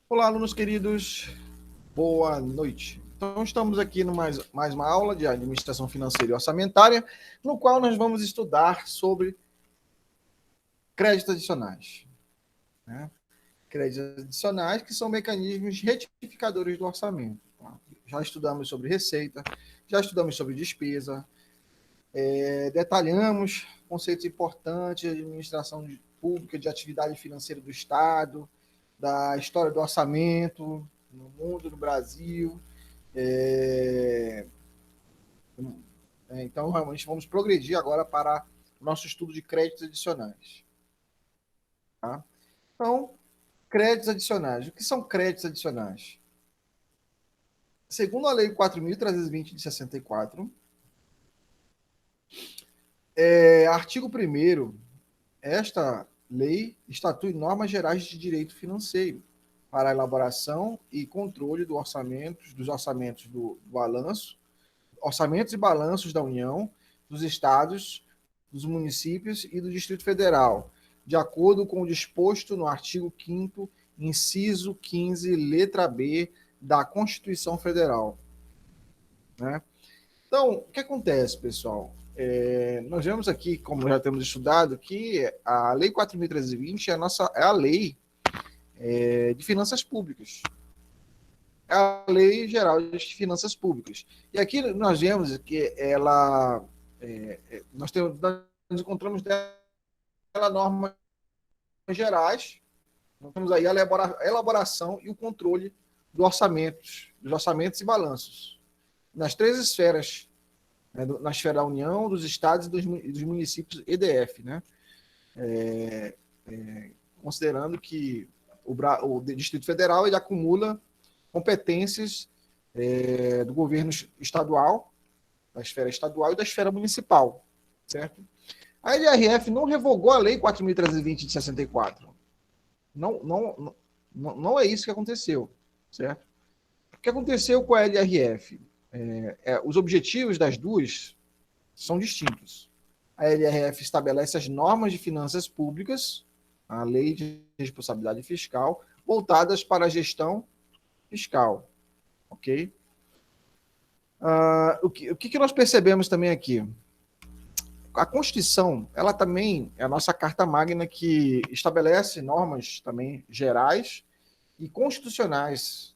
Olá, alunos queridos, boa noite. Então, estamos aqui no mais uma aula de administração financeira e orçamentária, no qual nós vamos estudar sobre créditos adicionais. Né? Créditos adicionais, que são mecanismos retificadores do orçamento. Tá? Já estudamos sobre receita, já estudamos sobre despesa, detalhamos conceitos importantes de administração pública, de atividade financeira do Estado, da história do orçamento no mundo, no Brasil. É, então, realmente, vamos progredir agora para o nosso estudo de créditos adicionais. Tá? Então, créditos adicionais. O que são créditos adicionais? Segundo a Lei 4.320 de 64, artigo 1º, esta lei estatui normas gerais de direito financeiro para a elaboração e controle dos orçamentos do balanço, orçamentos e balanços da União, dos estados, dos municípios e do Distrito Federal, de acordo com o disposto no artigo 5º, inciso 15, letra B da Constituição Federal. Né? Então, o que acontece, pessoal? Nós vemos aqui, como já temos estudado, que a Lei 4.320 é a lei de finanças públicas. É a Lei Geral de Finanças Públicas. E aqui nós vemos que ela. Nós encontramos dela normas gerais, nós temos aí a elaboração e o controle dos orçamentos e balanços, nas três esferas, né, na esfera da União, dos estados e dos municípios EDF, né? Considerando que o Distrito Federal ele acumula competências do governo estadual, da esfera estadual e da esfera municipal, certo? A LRF não revogou a Lei 4.320 de 64. Não é isso que aconteceu, certo? O que aconteceu com a LRF? Os objetivos das duas são distintos. A LRF estabelece as normas de finanças públicas, a Lei de Responsabilidade Fiscal, voltadas para a gestão fiscal, ok? O que nós percebemos também aqui? A Constituição, ela também é a nossa carta magna que estabelece normas também gerais e constitucionais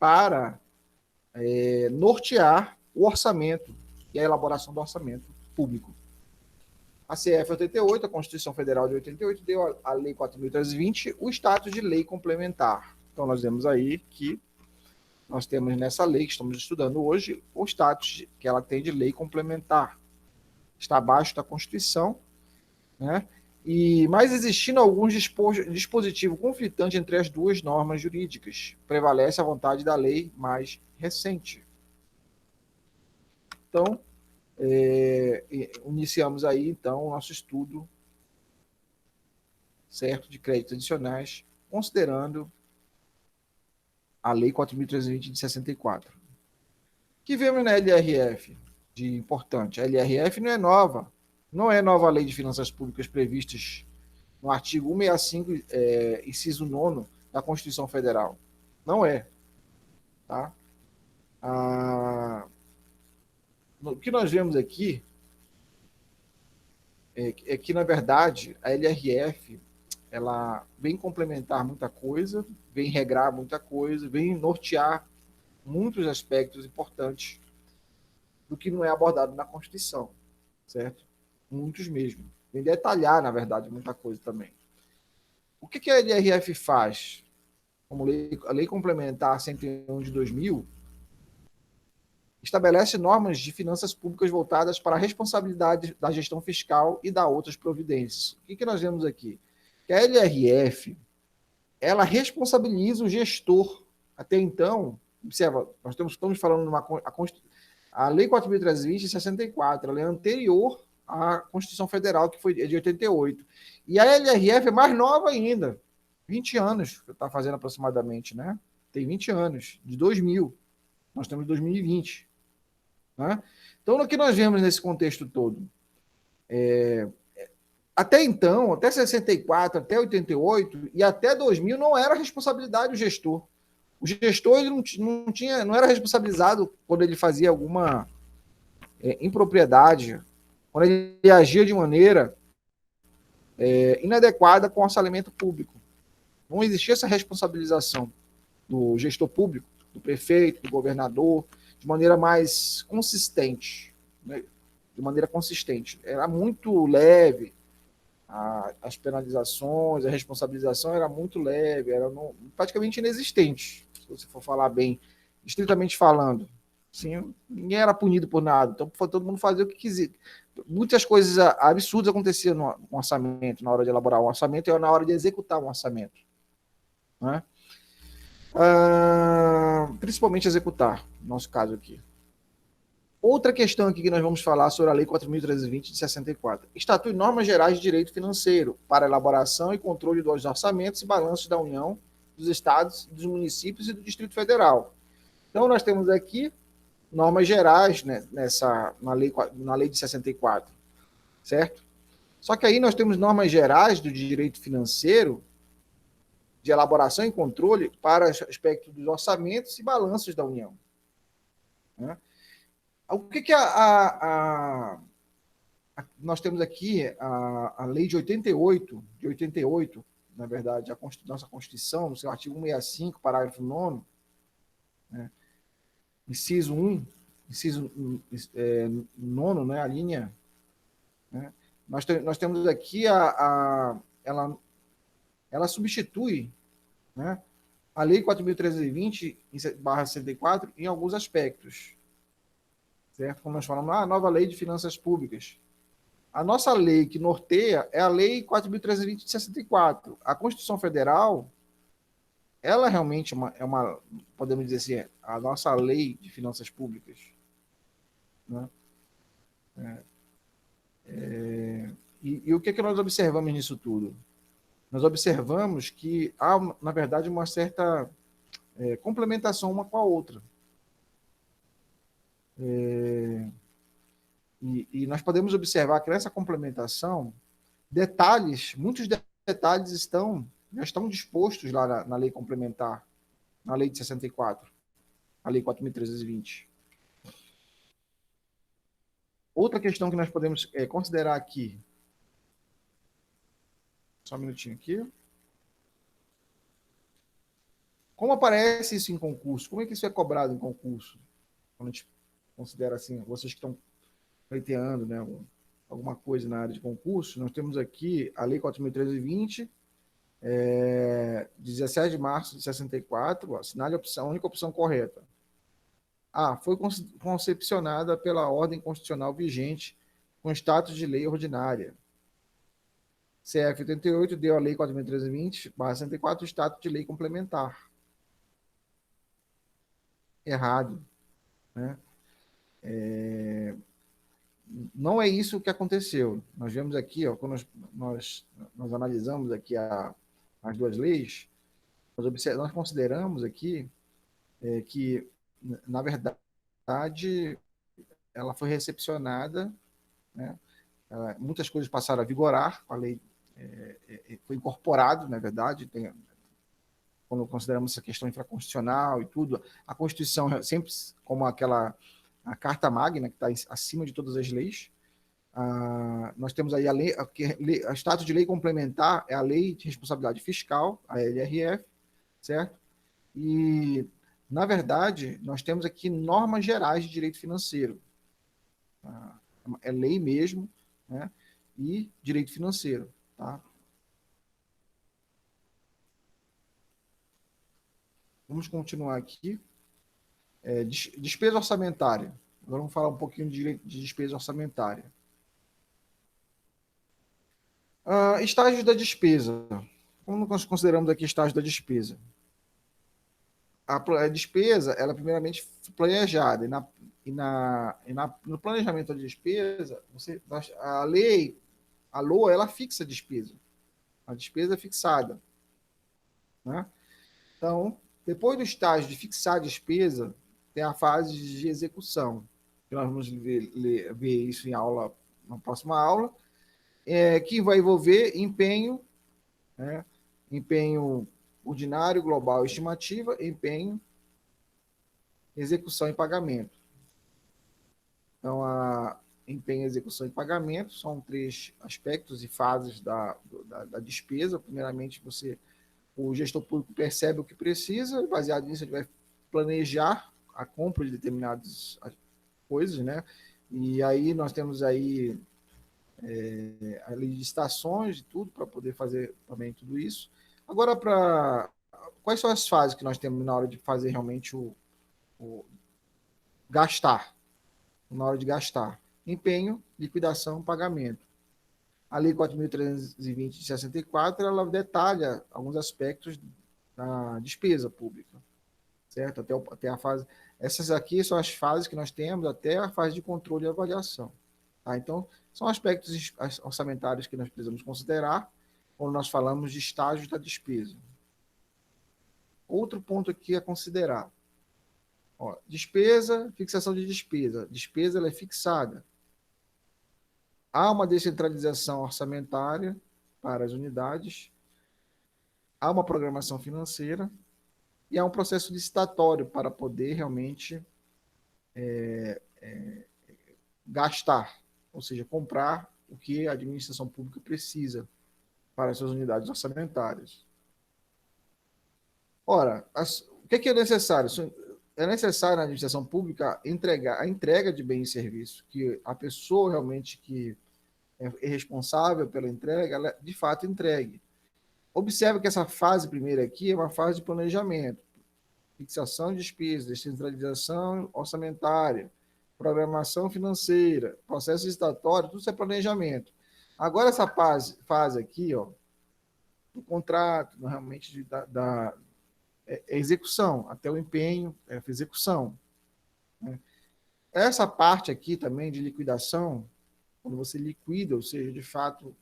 para nortear o orçamento e a elaboração do orçamento público. A CF 88, a Constituição Federal de 88, deu à Lei 4.320 o status de lei complementar. Então, nós vemos aí que nós temos nessa lei que estamos estudando hoje o status que ela tem de lei complementar. Está abaixo da Constituição, né? Mas existindo alguns dispositivos conflitantes entre as duas normas jurídicas, prevalece a vontade da lei mais recente. Então, iniciamos aí, então, o nosso estudo, certo, de créditos adicionais, considerando a Lei 4.320 de 64. O que vemos na LRF de importante? A LRF não é nova a Lei de Finanças Públicas previstas no artigo 165, inciso 9 da Constituição Federal. Não é. Tá? O que nós vemos aqui é que, na verdade, a LRF ela vem complementar muita coisa, vem regrar muita coisa, vem nortear muitos aspectos importantes do que não é abordado na Constituição, certo? Muitos mesmo. Vem detalhar, na verdade, muita coisa também. O que a LRF faz? Como a Lei Complementar 101 de 2000, estabelece normas de finanças públicas voltadas para a responsabilidade da gestão fiscal e da outras providências. O que nós vemos aqui? Que a LRF, ela responsabiliza o gestor. Até então, observa, nós estamos falando a Lei 4.320 de 64, ela é anterior à Constituição Federal, que foi de 88. E a LRF é mais nova ainda, 20 anos, que está fazendo aproximadamente, né? Tem 20 anos, de 2000. Nós estamos em 2020. Né? Então, o que nós vemos nesse contexto todo? Até então, até 64, até 88 e até 2000 não era responsabilidade do gestor. O gestor ele não era responsabilizado quando ele fazia alguma impropriedade, quando ele agia de maneira inadequada com o orçamento público. Não existia essa responsabilização do gestor público, do prefeito, do governador, de maneira mais consistente. Né? De maneira consistente. Era muito leve. As penalizações, a responsabilização era muito leve, era praticamente inexistente, se você for falar bem, estritamente falando. Sim, ninguém era punido por nada, então todo mundo fazia o que quisia. Muitas coisas absurdas aconteciam no orçamento, na hora de elaborar um orçamento e na hora de executar um orçamento. Né? Principalmente executar, no nosso caso aqui. Outra questão aqui que nós vamos falar sobre a Lei 4.320 de 64. Estatui normas gerais de direito financeiro para elaboração e controle dos orçamentos e balanços da União, dos estados, dos municípios e do Distrito Federal. Então, nós temos aqui normas gerais, né, na lei de 64, certo? Só que aí nós temos normas gerais do direito financeiro, de elaboração e controle para aspecto dos orçamentos e balanços da União. Né? O que nós temos aqui a lei de 88, na verdade, nossa Constituição, no seu artigo 165, parágrafo 9º, né, inciso 1, inciso 9º, né, a linha, né, nós temos aqui ela substitui, né, a lei 4.320/64 em alguns aspectos. Certo? Como nós falamos, a nova lei de finanças públicas. A nossa lei que norteia é a lei 4.320 de 64. A Constituição Federal, ela realmente é uma, podemos dizer assim, a nossa lei de finanças públicas. Né? E o que nós observamos nisso tudo? Nós observamos que há, na verdade, uma certa complementação uma com a outra. E nós podemos observar que nessa complementação, muitos detalhes já estão dispostos lá na lei complementar, na lei de 64, a lei 4.320. Outra questão que nós podemos considerar aqui, só um minutinho aqui. Como aparece isso em concurso? Como é que isso é cobrado em concurso? Quando a gente considera assim, vocês que estão pleiteando, né, alguma coisa na área de concurso, nós temos aqui a Lei 4.320, 17 de março de 64, assinale a única opção correta. Foi concepcionada pela ordem constitucional vigente com status de lei ordinária. CF 88 deu a Lei 4.320/64 status de lei complementar. Errado. Né? Não é isso que aconteceu. Nós vemos aqui, ó, quando nós analisamos aqui as duas leis, nós consideramos aqui que, na verdade, ela foi recepcionada, né? Muitas coisas passaram a vigorar, a lei foi incorporado, na verdade, quando consideramos essa questão infraconstitucional e tudo, a Constituição sempre como a Carta Magna, que está acima de todas as leis. Nós temos aí a status de lei complementar, é a Lei de Responsabilidade Fiscal, a LRF, certo? E, na verdade, nós temos aqui normas gerais de direito financeiro. É lei mesmo, né? E direito financeiro, tá? Vamos continuar aqui. Despesa orçamentária. Agora vamos falar um pouquinho de despesa orçamentária. Estágios da despesa. Como nós consideramos aqui estágio da despesa? A despesa, ela é primeiramente planejada, no planejamento da despesa, a lei, a LOA, ela fixa a despesa é fixada. Né? Então, depois do estágio de fixar a despesa, tem a fase de execução, que nós vamos ver isso em aula, na próxima aula, que vai envolver empenho, né? Empenho ordinário, global, estimativa, empenho, execução e pagamento. Então, a empenho, execução e pagamento são 3 aspectos e fases da despesa. Primeiramente, o gestor público percebe o que precisa, e baseado nisso, ele vai planejar a compra de determinadas coisas, né? E aí nós temos aí a licitações e tudo para poder fazer também tudo isso. Agora, quais são as fases que nós temos na hora de fazer realmente o gastar? Na hora de gastar. Empenho, liquidação, pagamento. A Lei 4.320 de 64, ela detalha alguns aspectos da despesa pública, certo? Até a fase. Essas aqui são as fases que nós temos até a fase de controle e avaliação. Tá? Então, são aspectos orçamentários que nós precisamos considerar quando nós falamos de estágios da despesa. Outro ponto aqui a considerar. Ó, despesa, fixação de despesa. Despesa ela é fixada. Há uma descentralização orçamentária para as unidades, há uma programação financeira e há um processo licitatório para poder realmente gastar, ou seja, comprar o que a administração pública precisa para as suas unidades orçamentárias. Ora, o que é necessário? É necessário na administração pública a entrega de bens e serviços, que a pessoa realmente que é responsável pela entrega, ela de fato entregue. Observe que essa fase primeira aqui é uma fase de planejamento, fixação de despesas, descentralização orçamentária, programação financeira, processo licitatório, tudo isso é planejamento. Agora essa fase aqui, ó, do contrato, realmente execução, até o empenho, execução. Né? Essa parte aqui também de liquidação, quando você liquida, ou seja, de fato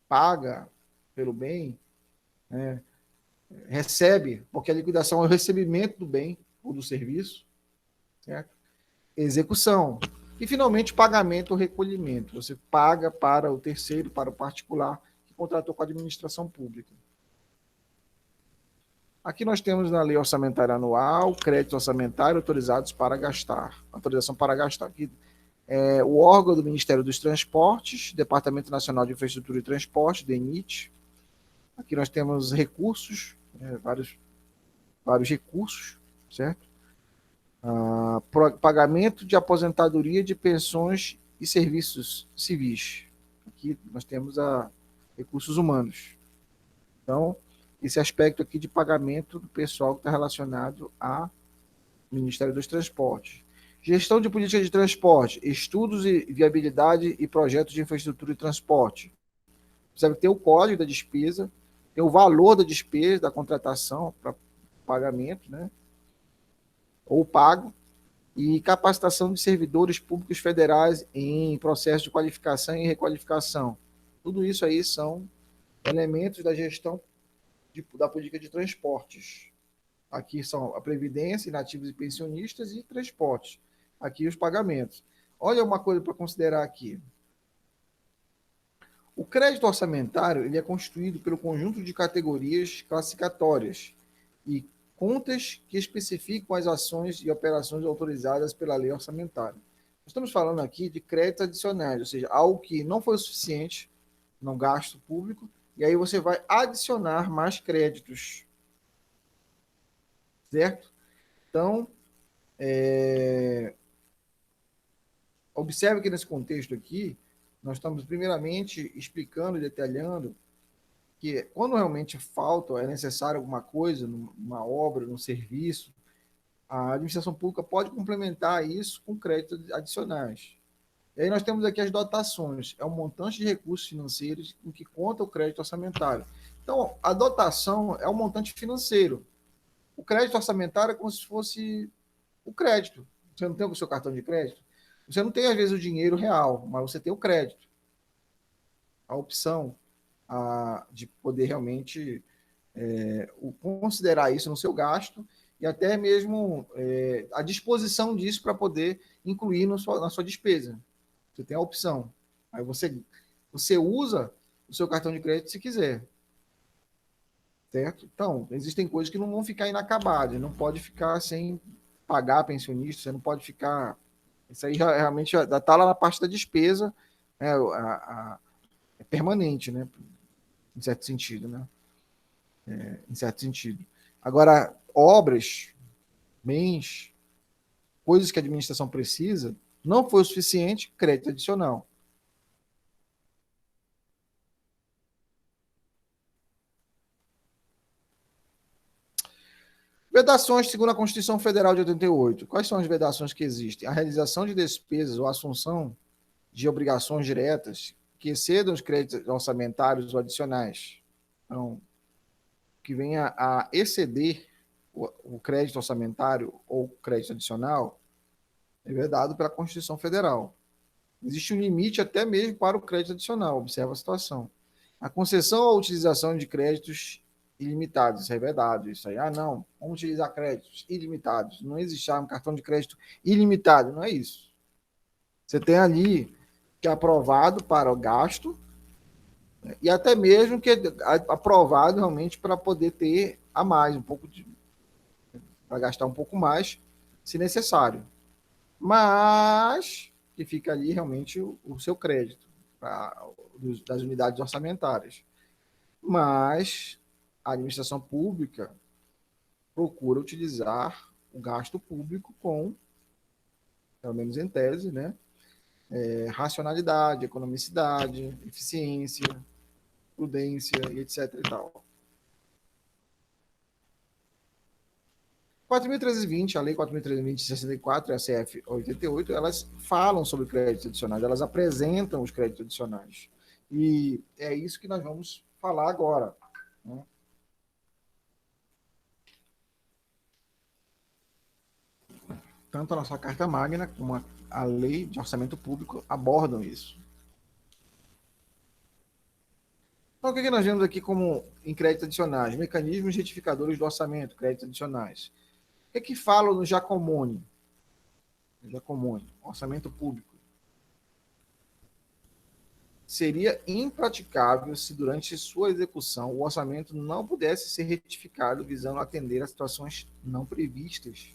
paga pelo bem, né, recebe, porque a liquidação é o recebimento do bem ou do serviço, certo? Execução. E, finalmente, pagamento ou recolhimento. Você paga para o terceiro, para o particular, que contratou com a administração pública. Aqui nós temos na Lei Orçamentária Anual, crédito orçamentário autorizados para gastar. Autorização para gastar. Aqui é o órgão do Ministério dos Transportes, Departamento Nacional de Infraestrutura e Transporte, DENIT. Aqui nós temos recursos, vários recursos, certo? Pagamento de aposentadoria de pensões e serviços civis. Aqui nós temos recursos humanos. Então, esse aspecto aqui de pagamento do pessoal que está relacionado ao Ministério dos Transportes. Gestão de política de transporte, estudos e viabilidade e projetos de infraestrutura e transporte. Você tem o código da despesa, tem o valor da despesa, da contratação para pagamento, né? Ou pago, e capacitação de servidores públicos federais em processo de qualificação e requalificação. Tudo isso aí são elementos da gestão da política de transportes. Aqui são a previdência, inativos e pensionistas e transportes. Aqui os pagamentos. Olha uma coisa para considerar aqui. O crédito orçamentário ele é constituído pelo conjunto de categorias classificatórias e contas que especificam as ações e operações autorizadas pela lei orçamentária. Nós estamos falando aqui de créditos adicionais, ou seja, algo que não foi o suficiente no gasto público, e aí você vai adicionar mais créditos. Certo? Então, observe que nesse contexto aqui, nós estamos primeiramente explicando e detalhando que quando realmente falta, é necessário alguma coisa, numa obra, num serviço, a administração pública pode complementar isso com créditos adicionais. E aí nós temos aqui as dotações, é um montante de recursos financeiros com que conta o crédito orçamentário. Então, a dotação é um montante financeiro. O crédito orçamentário é como se fosse o crédito. Você não tem o seu cartão de crédito? Você não tem, às vezes, o dinheiro real, mas você tem o crédito. A opção de poder realmente considerar isso no seu gasto e até mesmo a disposição disso para poder incluir na sua despesa. Você tem a opção. Aí você Você usa o seu cartão de crédito se quiser. Certo? Então, existem coisas que não vão ficar inacabadas, não pode ficar sem pagar pensionista, você não pode ficar. Isso aí já realmente já está lá na parte da despesa, né, é permanente, né? Em certo sentido, né? Em certo sentido. Agora, obras, bens, coisas que a administração precisa, não foi o suficiente, crédito adicional. Vedações segundo a Constituição Federal de 88. Quais são as vedações que existem? A realização de despesas ou assunção de obrigações diretas que excedam os créditos orçamentários ou adicionais. Então, que venha a exceder o crédito orçamentário ou crédito adicional, é vedado pela Constituição Federal. Existe um limite até mesmo para o crédito adicional, observa a situação. A concessão ou utilização de créditos ilimitados, isso é vedado. Isso aí, não, vamos utilizar créditos ilimitados. Não existe um cartão de crédito ilimitado, não é isso. Você tem ali que é aprovado para o gasto, né, e até mesmo que é aprovado realmente para poder ter a mais, um pouco de. Para gastar um pouco mais, se necessário. Mas que fica ali realmente o seu crédito das unidades orçamentárias. Mas a administração pública procura utilizar o gasto público com, pelo menos em tese, né, racionalidade, economicidade, eficiência, prudência e etc. e tal. 4.320, a Lei 4.320 de 64 e a CF 88, elas falam sobre créditos adicionais, elas apresentam os créditos adicionais. E é isso que nós vamos falar agora. Né? Tanto a nossa Carta Magna como a Lei de Orçamento Público abordam isso. Então, o que nós vemos aqui como em créditos adicionais? Mecanismos retificadores do orçamento, créditos adicionais. O que fala no Jacomoni? Jacomoni, orçamento público. Seria impraticável se, durante sua execução, o orçamento não pudesse ser retificado visando atender a situações não previstas,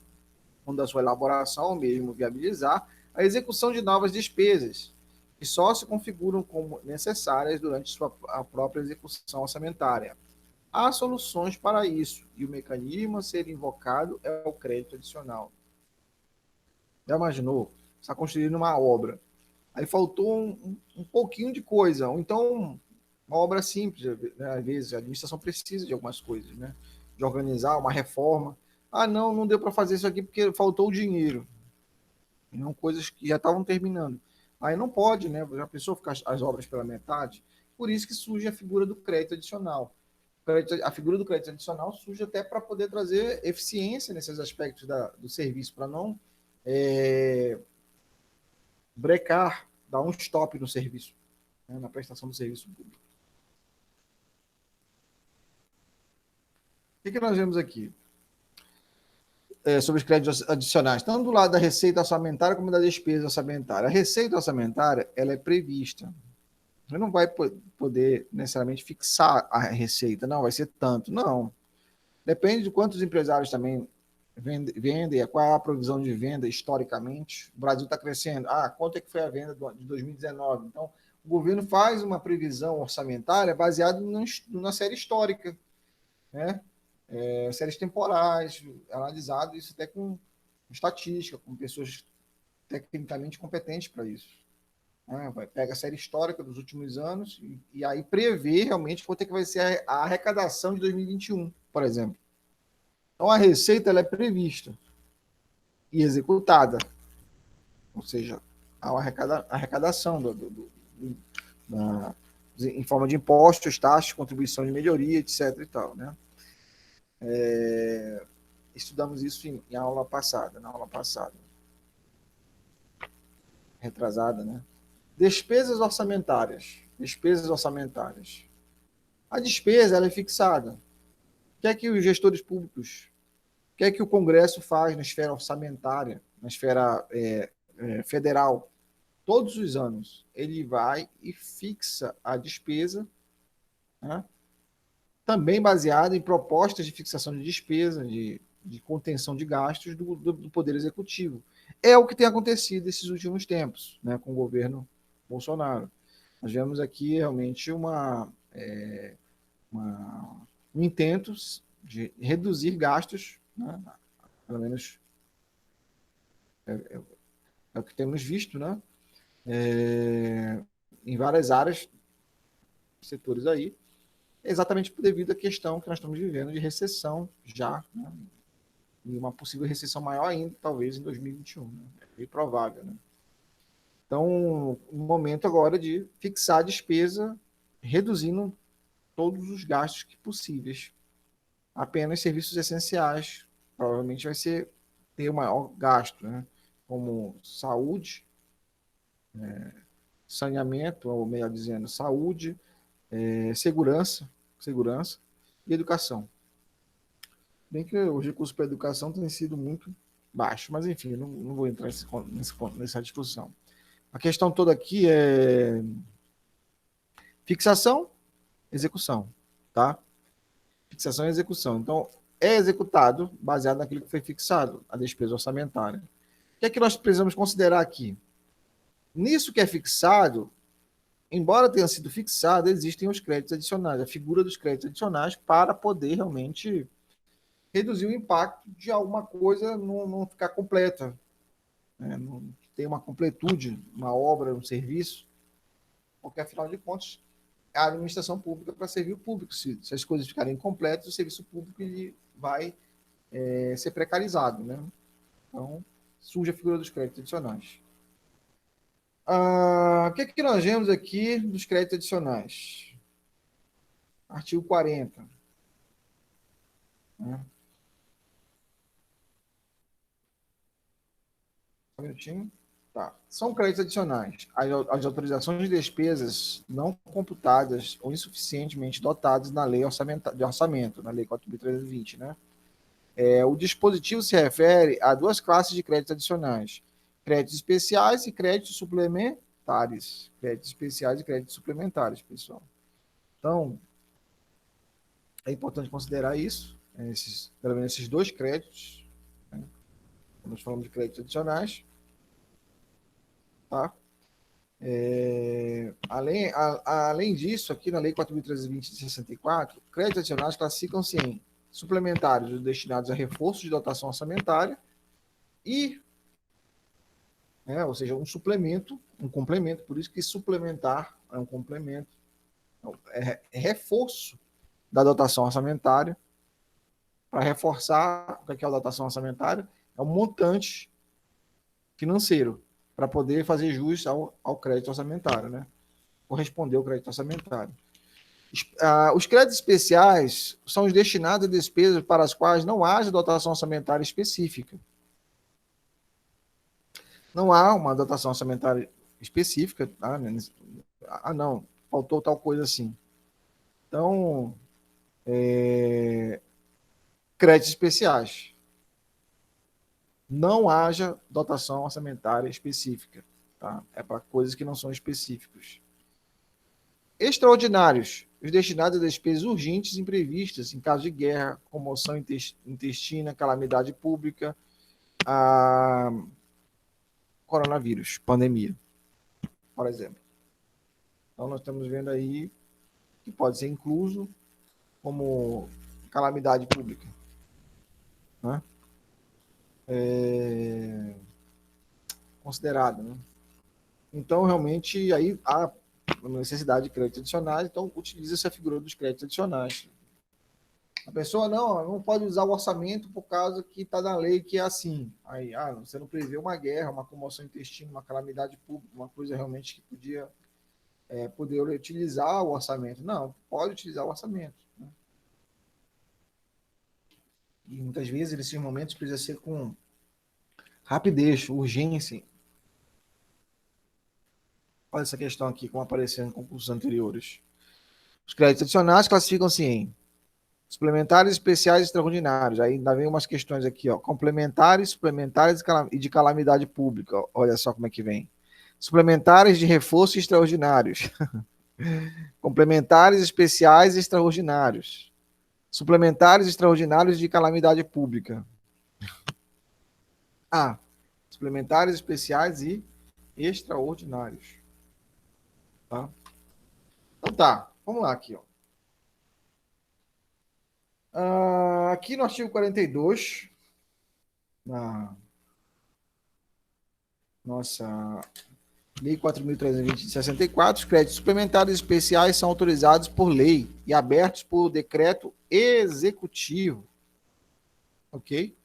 quando a sua elaboração ou mesmo viabilizar a execução de novas despesas, que só se configuram como necessárias durante a própria execução orçamentária. Há soluções para isso, e o mecanismo a ser invocado é o crédito adicional. Já imaginou? Está construindo uma obra. Aí faltou um pouquinho de coisa, ou então uma obra simples, né? Às vezes a administração precisa de algumas coisas, né? De organizar uma reforma. Não, não deu para fazer isso aqui porque faltou o dinheiro. E não coisas que já estavam terminando. Aí não pode, né? Já pensou ficar as obras pela metade? Por isso que surge a figura do crédito adicional. A figura do crédito adicional surge até para poder trazer eficiência nesses aspectos do serviço, para não brecar, dar um stop no serviço, né, na prestação do serviço público. O que nós vemos aqui sobre os créditos adicionais? Tanto do lado da receita orçamentária como da despesa orçamentária. A receita orçamentária ela é prevista. Você não vai poder necessariamente fixar a receita, não, vai ser tanto. Não. Depende de quantos empresários também vendem, qual é a provisão de venda historicamente. O Brasil está crescendo. Quanto é que foi a venda de 2019? Então, o governo faz uma previsão orçamentária baseada na série histórica, né? Séries temporais, analisado isso até com estatística, com pessoas tecnicamente competentes para isso. Pega a série histórica dos últimos anos e aí prevê realmente quanto é que vai ser a arrecadação de 2021, por exemplo. Então, a receita ela é prevista e executada, ou seja, a arrecadação em forma de impostos, taxas, contribuição de melhoria, etc. e tal, né? Estudamos isso na aula passada, retrasada, né? Despesas orçamentárias. A despesa ela é fixada. O que é que os gestores públicos, o que é que o Congresso faz na esfera orçamentária, na esfera federal? todos os anos, ele vai e fixa a despesa, né? Também baseado em propostas de fixação de despesa, de contenção de gastos do Poder Executivo. É o que tem acontecido nesses últimos tempos, né, com o governo Bolsonaro. Nós vemos aqui realmente um intento de reduzir gastos, né, pelo menos é o que temos visto, né, em várias áreas, setores aí, exatamente devido à questão que nós estamos vivendo de recessão já, né, e uma possível recessão maior ainda, talvez em 2021. Né? É bem provável. Né? Então, um momento agora de fixar a despesa, reduzindo todos os gastos que possíveis. Apenas serviços essenciais, provavelmente vai ser ter o maior gasto, né? Como saúde, saneamento, ou melhor dizendo, saúde, segurança e educação. Bem que os recursos para a educação têm sido muito baixos, mas enfim, não vou entrar nessa discussão. A questão toda aqui é fixação, execução, tá? Fixação e execução. Então, é executado baseado naquilo que foi fixado, a despesa orçamentária. O que é que nós precisamos considerar aqui? Nisso que é fixado, embora tenha sido fixado, existem os créditos adicionais, a figura dos créditos adicionais para poder realmente reduzir o impacto de alguma coisa não ficar completa, né? Não ter uma completude, uma obra, um serviço, porque afinal de contas a administração pública para servir o público. Se as coisas ficarem incompletas, o serviço público ele vai ser precarizado. Né? Então, surge a figura dos créditos adicionais. O que é que nós vemos aqui dos créditos adicionais? Artigo 40. Né? Um minutinho. Tá. São créditos adicionais. As autorizações de despesas não computadas ou insuficientemente dotadas na lei de orçamento, na lei 4.320, né? O dispositivo se refere a duas classes de créditos adicionais: créditos especiais e créditos suplementares. Créditos especiais e créditos suplementares, pessoal. Então, é importante considerar isso, pelo menos esses dois créditos. Né? Nós falamos de créditos adicionais. Tá? Além disso, aqui na Lei 4.320 de 64, créditos adicionais classificam-se em suplementários destinados a reforço de dotação orçamentária e, ou seja, um suplemento, um complemento, por isso que suplementar é um complemento, é reforço da dotação orçamentária. Para reforçar o que é a dotação orçamentária, é um montante financeiro para poder fazer jus ao crédito orçamentário, né? Corresponder ao crédito orçamentário. Os créditos especiais são os destinados a despesas para as quais não haja dotação orçamentária específica. Não há uma dotação orçamentária específica. Não, faltou tal coisa assim. Então, créditos especiais. Não haja dotação orçamentária específica. Tá? É para coisas que não são específicas. Extraordinários, os destinados a despesas urgentes e imprevistas, em caso de guerra, comoção intestina, calamidade pública, coronavírus, pandemia, por exemplo. Então, nós estamos vendo aí que pode ser incluso como calamidade pública. Né? Considerado. Né? Então, realmente, aí há necessidade de créditos adicionais, então utiliza-se a figura dos créditos adicionais. A pessoa não pode usar o orçamento por causa que está na lei que é assim. Aí, você não prevê uma guerra, uma comoção intestina, uma calamidade pública, uma coisa realmente que poder utilizar o orçamento. Não, pode utilizar o orçamento. Né? E muitas vezes, nesses momentos, precisa ser com rapidez, urgência. Olha essa questão aqui, como apareceu em concursos anteriores. Os créditos adicionais classificam-se em suplementares especiais extraordinários. Aí ainda vem umas questões aqui, ó. Complementares, suplementares e de calamidade pública. Olha só como é que vem. suplementares de reforço extraordinários, complementares especiais e extraordinários, suplementares extraordinários de calamidade pública. Ah, suplementares especiais e extraordinários. Tá? Então tá, vamos lá aqui. Ó. Aqui no artigo 42, na nossa Lei 4.320 de 64, os créditos suplementares especiais são autorizados por lei e abertos por decreto executivo. Ok?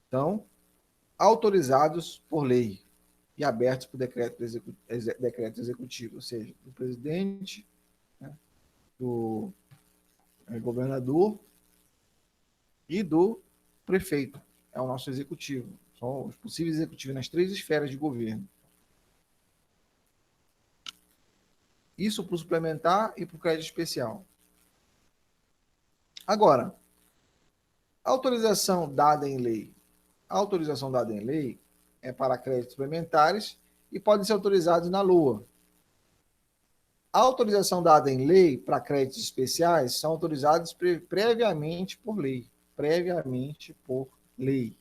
Então, autorizados por lei e abertos por decreto executivo, ou seja, do presidente, né, do governador e do prefeito. É o nosso executivo. São os possíveis executivos nas 3 esferas de governo. Isso para o suplementar e para o crédito especial. Agora, autorização dada em lei. A autorização dada em lei é para créditos suplementares e podem ser autorizados na LOA. A autorização dada em lei para créditos especiais são autorizados previamente por lei. Previamente por lei.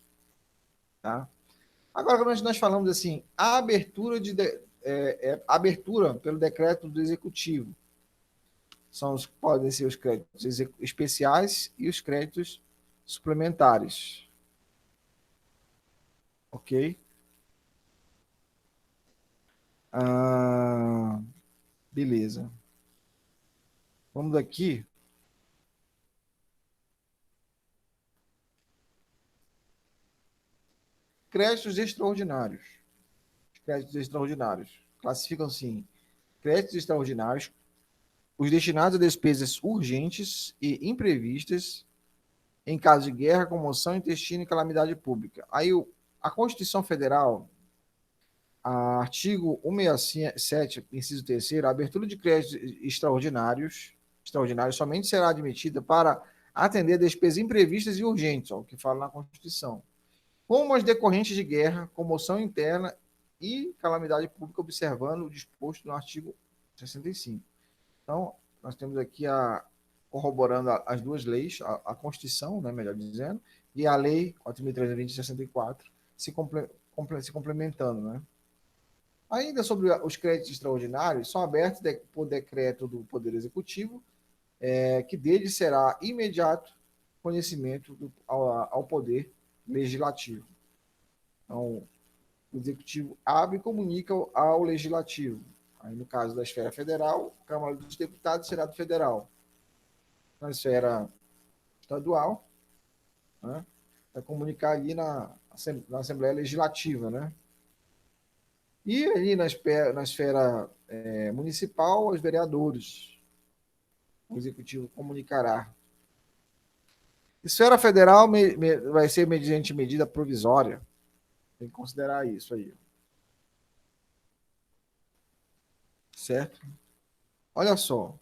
Tá? Agora, quando nós falamos assim, a abertura, abertura pelo decreto do executivo. Podem ser os créditos especiais e os créditos suplementares. Ok? Beleza. Vamos aqui. Créditos extraordinários. Créditos extraordinários. Classificam assim: créditos extraordinários, os destinados a despesas urgentes e imprevistas em caso de guerra, comoção, intestino e calamidade pública. Aí a Constituição Federal, artigo 167, inciso 3º, a abertura de créditos extraordinários somente será admitida para atender despesas imprevistas e urgentes, ó, o que fala na Constituição, como as decorrentes de guerra, comoção interna e calamidade pública, observando o disposto no artigo 65. Então, nós temos aqui corroborando as duas leis, a Constituição, né, melhor dizendo, e a Lei 4.320 de 64, se complementando, né? Ainda sobre os créditos extraordinários, são abertos por decreto do Poder Executivo, que dele será imediato conhecimento ao Poder Legislativo. Então, o Executivo abre e comunica ao Legislativo. Aí, no caso da esfera federal, Câmara dos Deputados e Senado Federal. Na esfera estadual, né, vai comunicar ali na Assembleia Legislativa, né? E ali na esfera municipal, os vereadores. O Executivo comunicará. Esfera federal vai ser mediante medida provisória. Tem que considerar isso aí. Certo? Olha só.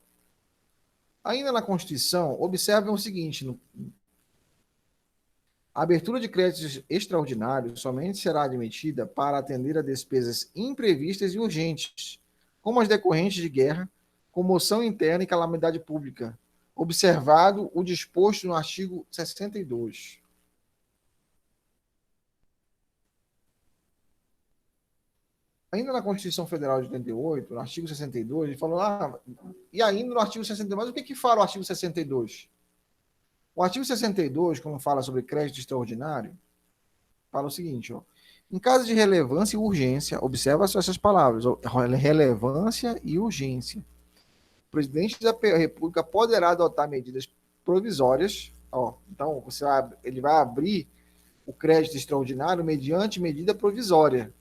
Ainda na Constituição, observem o seguinte: a abertura de créditos extraordinários somente será admitida para atender a despesas imprevistas e urgentes, como as decorrentes de guerra, comoção interna e calamidade pública, observado o disposto no artigo 62. Ainda na Constituição Federal de 88, no artigo 62, ele falou e ainda no artigo 62, mas o que fala o artigo 62? O artigo 62, quando fala sobre crédito extraordinário, fala o seguinte, ó: em caso de relevância e urgência, observa só essas palavras, relevância e urgência. O presidente da República poderá adotar medidas provisórias, ó, então ele vai abrir o crédito extraordinário mediante medida provisória.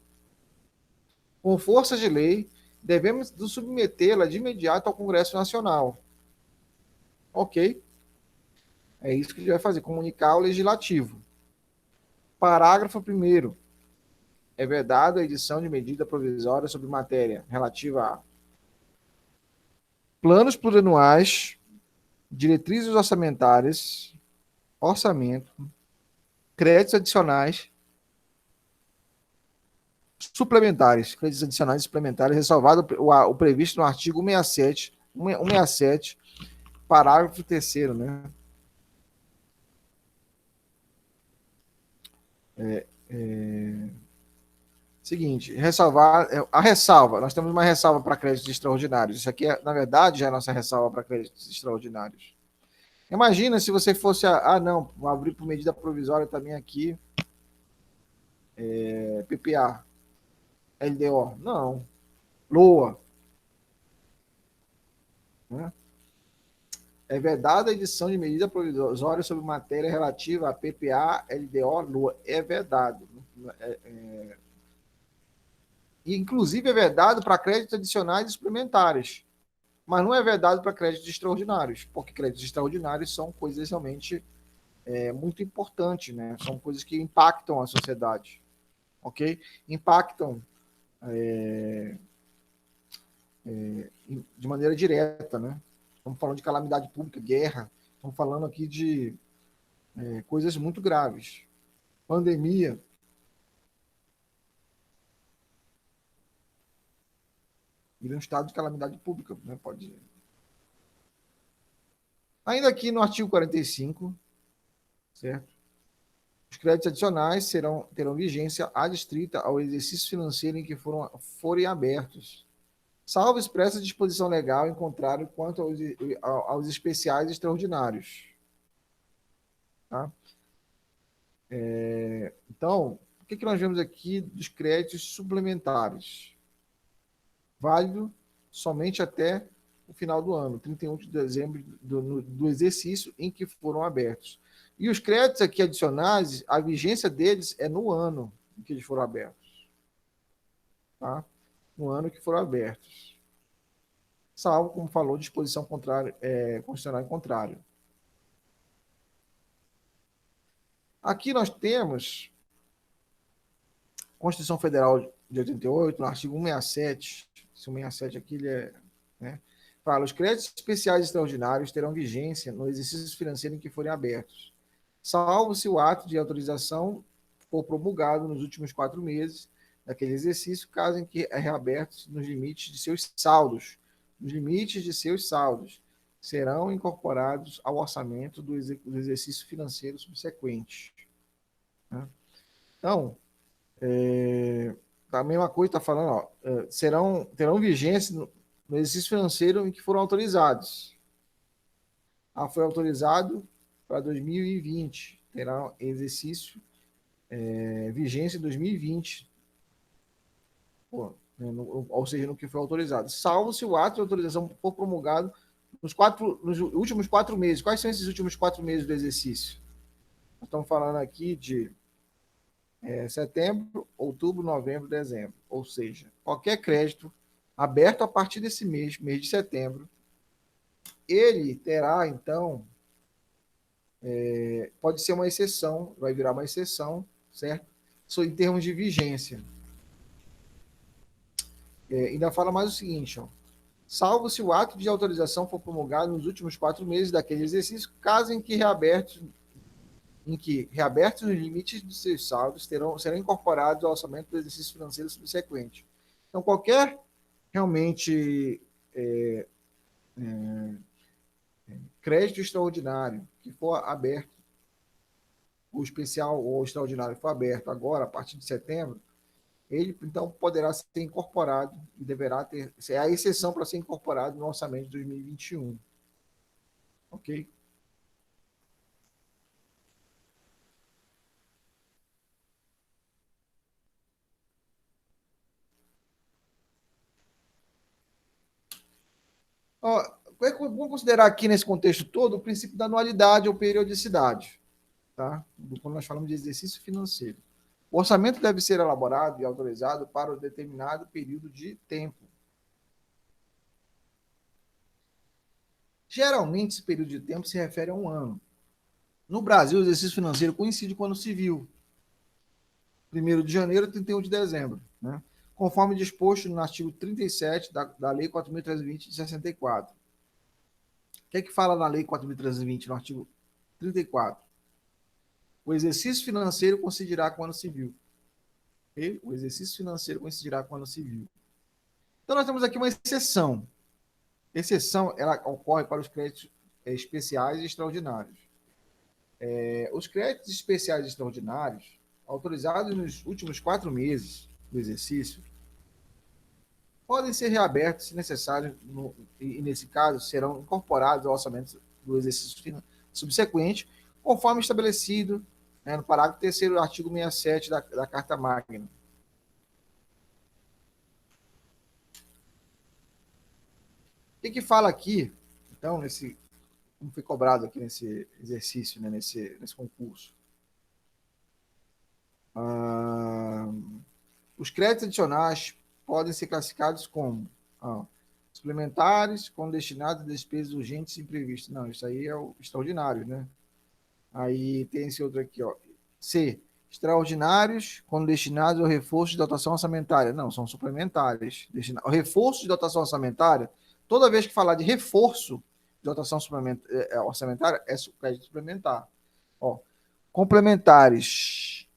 Com força de lei, devemos submetê-la de imediato ao Congresso Nacional. Ok? É isso que ele vai fazer, comunicar ao Legislativo. Parágrafo 1º. É vedada a edição de medida provisória sobre matéria relativa a planos plurianuais, diretrizes orçamentárias, orçamento, créditos adicionais, Suplementares, créditos adicionais suplementares, ressalvado o previsto no artigo 167, parágrafo 3º, né? Seguinte, ressalvar, a ressalva, nós temos uma ressalva para créditos extraordinários. Isso aqui, na verdade, já é a nossa ressalva para créditos extraordinários. Imagina se você fosse, não, vou abrir por medida provisória também aqui, PPA, LDO. Não, LOA. Né? É vedada a edição de medida provisória sobre matéria relativa a PPA, LDO, LOA. É vedado. E, inclusive, é vedado para créditos adicionais e suplementares. Mas não é vedado para créditos extraordinários, porque créditos extraordinários são coisas realmente muito importantes, né? São coisas que impactam a sociedade, ok? Impactam de maneira direta, né? Estamos falando de calamidade pública, guerra, estamos falando aqui de coisas muito graves. Pandemia. Vira um estado de calamidade pública, né? Pode. Ainda aqui no artigo 45, certo? Os créditos adicionais terão vigência adstrita ao exercício financeiro em que forem abertos, salvo expressa disposição legal em contrário quanto aos especiais extraordinários. Tá? Então, o que nós vemos aqui dos créditos suplementares? Válido somente até o final do ano, 31 de dezembro do exercício em que foram abertos. E os créditos aqui adicionais, a vigência deles é no ano em que eles foram abertos. Tá? No ano que foram abertos. Salvo, como falou, disposição contrária, constitucional em contrário. Aqui nós temos Constituição Federal de 88, no artigo 167. Esse 167 aqui ele né, fala: os créditos especiais extraordinários terão vigência no exercício financeiro em que forem abertos, salvo se o ato de autorização for promulgado nos últimos 4 meses daquele exercício, caso em que é reaberto nos limites de seus saldos. Os limites de seus saldos serão incorporados ao orçamento do exercício financeiro subsequente. Né? Então, a mesma coisa está falando, terão vigência no exercício financeiro em que foram autorizados. Foi autorizado para 2020, terá exercício vigência em 2020. Ou seja, no que foi autorizado. Salvo se o ato de autorização for promulgado nos últimos 4 meses. Quais são esses últimos 4 meses do exercício? Nós estamos falando aqui de setembro, outubro, novembro, dezembro. Ou seja, qualquer crédito aberto a partir desse mês de setembro, ele terá, então, pode ser uma exceção, vai virar uma exceção, certo? Isso em termos de vigência. Ainda fala mais o seguinte, ó: salvo se o ato de autorização for promulgado nos últimos 4 meses daquele exercício, caso em que reabertos os limites de seus saldos serão incorporados ao orçamento do exercício financeiro subsequente. Então, qualquer realmente crédito extraordinário que for aberto, o especial ou extraordinário for aberto agora, a partir de setembro, ele, então, poderá ser incorporado e deverá ter, é a exceção para ser incorporado no orçamento de 2021. Ok? Vamos considerar aqui nesse contexto todo o princípio da anualidade ou periodicidade, tá? Quando nós falamos de exercício financeiro. O orçamento deve ser elaborado e autorizado para um determinado período de tempo. Geralmente, esse período de tempo se refere a um ano. No Brasil, o exercício financeiro coincide com o ano civil, 1º de janeiro a 31 de dezembro, né? Conforme disposto no artigo 37 da Lei 4.320 de 64. O que é que fala na Lei 4.320, no artigo 34? O exercício financeiro coincidirá com o ano civil. ok? O exercício financeiro coincidirá com o ano civil. Então, nós temos aqui uma exceção. Exceção, ela ocorre para os créditos especiais e extraordinários. Os créditos especiais e extraordinários, autorizados nos últimos 4 meses do exercício, podem ser reabertos se necessário, e nesse caso serão incorporados ao orçamento do exercício subsequente, conforme estabelecido, né, no parágrafo 3º do artigo 67 da Carta Magna. O que fala aqui, então, como foi cobrado aqui nesse exercício, né, nesse concurso? Os créditos adicionais podem ser classificados como suplementares, quando destinados a despesas urgentes e imprevistas. Não, isso aí é o extraordinário, né? Aí tem esse outro aqui, ó. C. Extraordinários, quando destinados ao reforço de dotação orçamentária. Não, são suplementares. O reforço de dotação orçamentária, toda vez que falar de reforço de dotação orçamentária, é crédito suplementar. Ó, complementares,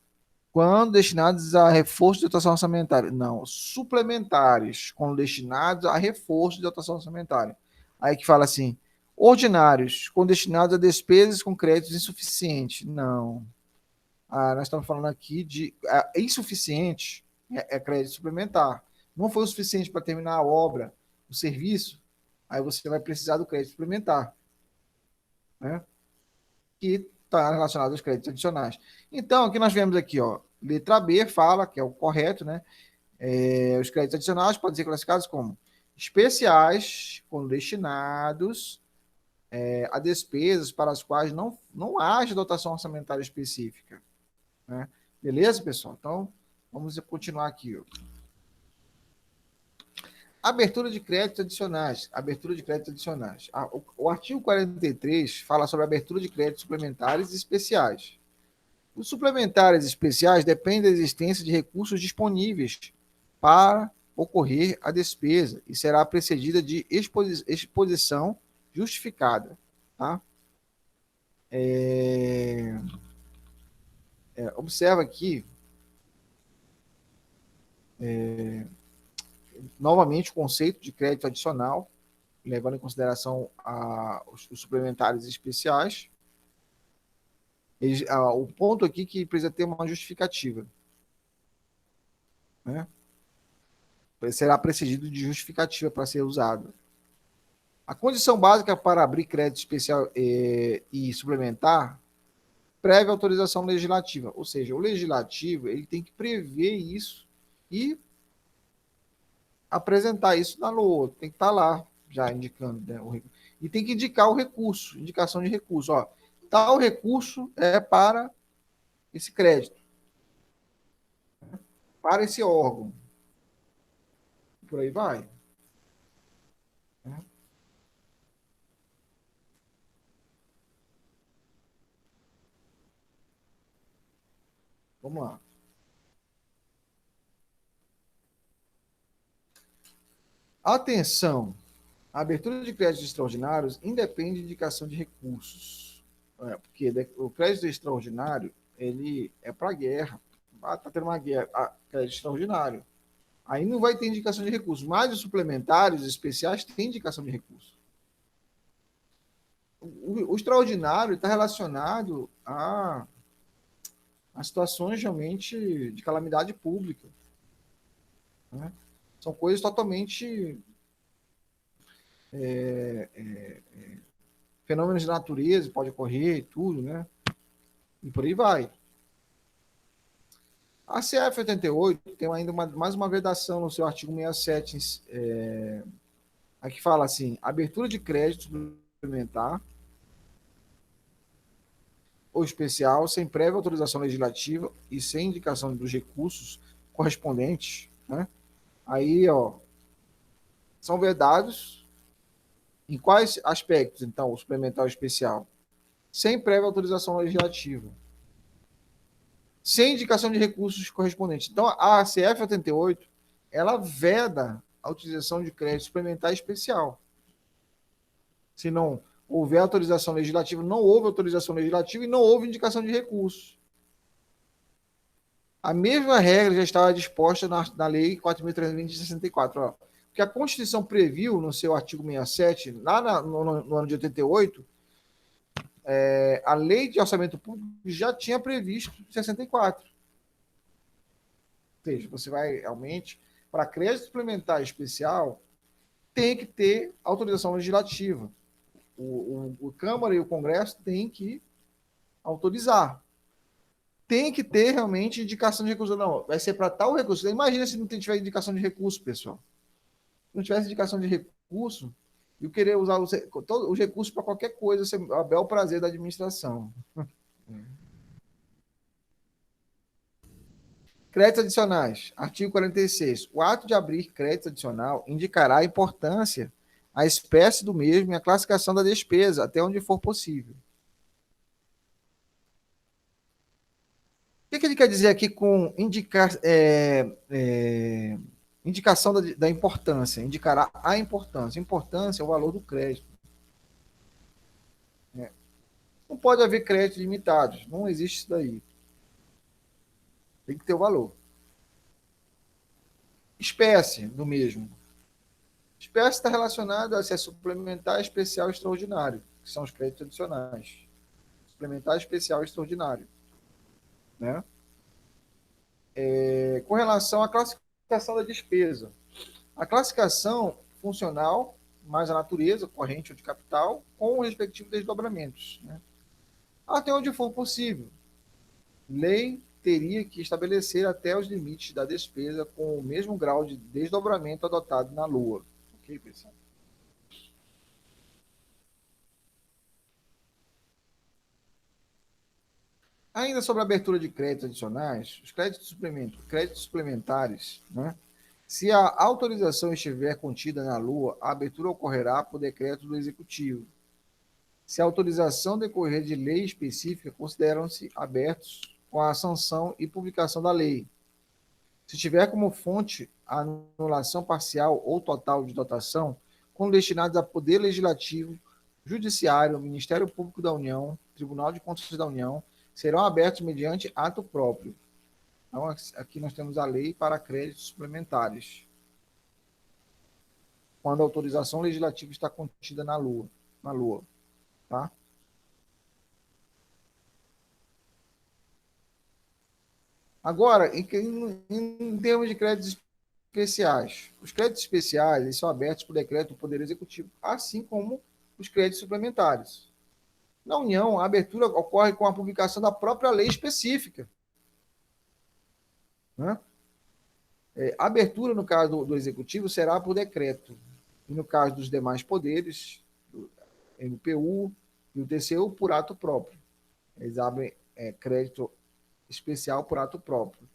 quando destinados a reforço de dotação orçamentária. Não, suplementares, quando destinados a reforço de dotação orçamentária. Aí que fala assim, ordinários, quando destinados a despesas com créditos insuficientes. Não. Nós estamos falando aqui de insuficiente, é crédito suplementar. Não foi o suficiente para terminar a obra, o serviço, aí você vai precisar do crédito suplementar, né? Que está relacionado aos créditos adicionais. Então, aqui nós vemos aqui, ó, letra B fala, que é o correto, né? Os créditos adicionais podem ser classificados como especiais, quando destinados a despesas para as quais não haja dotação orçamentária específica, né? Beleza, pessoal? Então, vamos continuar aqui, ó. Abertura de créditos adicionais. Abertura de créditos adicionais. O artigo 43 fala sobre a abertura de créditos suplementares e especiais. Os suplementares especiais dependem da existência de recursos disponíveis para ocorrer a despesa e será precedida de exposição justificada. Tá? Observa aqui, novamente, o conceito de crédito adicional, levando em consideração os suplementares especiais. O ponto aqui que precisa ter uma justificativa, né? Será precedido de justificativa para ser usado. A condição básica para abrir crédito especial e suplementar, prévia autorização legislativa. Ou seja, o legislativo ele tem que prever isso e apresentar isso na LOA. Tem que estar lá já indicando, né, e tem que indicar o recurso, indicação de recurso. Ó, tal recurso é para esse crédito, para esse órgão. Por aí vai. Né? Vamos lá. Atenção! A abertura de créditos extraordinários independe de indicação de recursos. Porque o crédito extraordinário ele é para guerra. Está tendo uma guerra, crédito extraordinário. Aí não vai ter indicação de recursos. Mas os suplementares especiais têm indicação de recursos. O extraordinário está relacionado a situações realmente de calamidade pública. Né? São coisas totalmente fenômenos de natureza, pode ocorrer e tudo, né? E por aí vai. A CF 88 tem ainda mais uma vedação no seu artigo 67, aqui fala assim, abertura de crédito suplementar ou especial, sem prévia autorização legislativa e sem indicação dos recursos correspondentes, né? Aí, ó, são vedados em quais aspectos, então, o suplementar ou especial? Sem prévia autorização legislativa. Sem indicação de recursos correspondentes. Então, a CF 88, ela veda a utilização de crédito suplementar especial. Se não houver autorização legislativa, não houve autorização legislativa e não houve indicação de recursos. A mesma regra já estava disposta na Lei 4.320 de 64. Ó. Que a Constituição previu, no seu artigo 67, lá no ano de 88, a Lei de Orçamento Público já tinha previsto 64. Ou seja, você vai realmente, para crédito suplementar especial, tem que ter autorização legislativa. O Câmara e o Congresso têm que autorizar. Tem que ter realmente indicação de recurso. Não, vai ser para tal recurso. Imagina se não tiver indicação de recurso, pessoal. Se não tivesse indicação de recurso, eu querer usar os recursos para qualquer coisa, é bel prazer da administração. Créditos adicionais. Artigo 46. O ato de abrir crédito adicional indicará a importância, a espécie do mesmo e a classificação da despesa, até onde for possível. O que ele quer dizer aqui com indicação da importância? Indicará a importância. Importância é o valor do crédito. Não pode haver créditos limitados. Não existe isso daí. Tem que ter o valor. Espécie do mesmo. Espécie está relacionada a se é suplementar, especial e extraordinário, que são os créditos adicionais. Suplementar, especial e extraordinário. Né? Com relação à classificação da despesa. A classificação funcional, mais a natureza, corrente ou de capital, com os respectivos desdobramentos. Né? Até onde for possível. Lei teria que estabelecer até os limites da despesa com o mesmo grau de desdobramento adotado na Lua. Ok, pessoal? Ainda sobre a abertura de créditos adicionais, os créditos suplementares, né? Se a autorização estiver contida na Lua, a abertura ocorrerá por decreto do Executivo. Se a autorização decorrer de lei específica, consideram-se abertos com a sanção e publicação da lei. Se tiver como fonte a anulação parcial ou total de dotação, quando destinados a Poder Legislativo, Judiciário, Ministério Público da União, Tribunal de Contas da União, serão abertos mediante ato próprio. Então, aqui nós temos a lei para créditos suplementares, quando a autorização legislativa está contida na Lua, tá? Agora, em termos de créditos especiais, os créditos especiais eles são abertos por decreto do Poder Executivo, assim como os créditos suplementares. Na União, a abertura ocorre com a publicação da própria lei específica. Né? A abertura, no caso do Executivo, será por decreto. E no caso dos demais poderes, do MPU e o TCU, por ato próprio. Eles abrem crédito especial por ato próprio.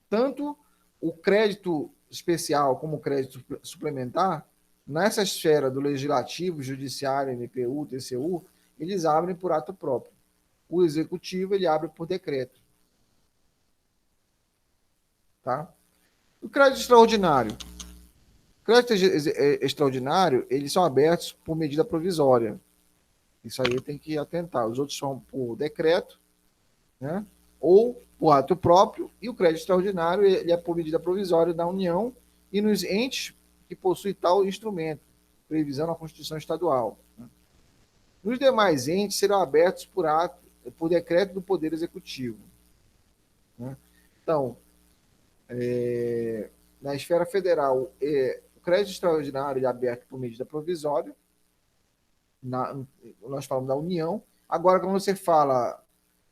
Tanto o crédito especial como o crédito suplementar, nessa esfera do Legislativo, Judiciário, MPU, TCU, eles abrem por ato próprio. O Executivo, ele abre por decreto. Tá? O crédito extraordinário. O crédito extraordinário, eles são abertos por medida provisória. Isso aí tem que atentar. Os outros são por decreto, né? Ou por ato próprio, e o crédito extraordinário ele é por medida provisória da União e nos entes que possuem tal instrumento, previsão na Constituição Estadual. Né? Nos demais entes serão abertos por decreto do Poder Executivo. Né? Então, na esfera federal, o crédito extraordinário é aberto por medida provisória, nós falamos da União. Agora, quando você fala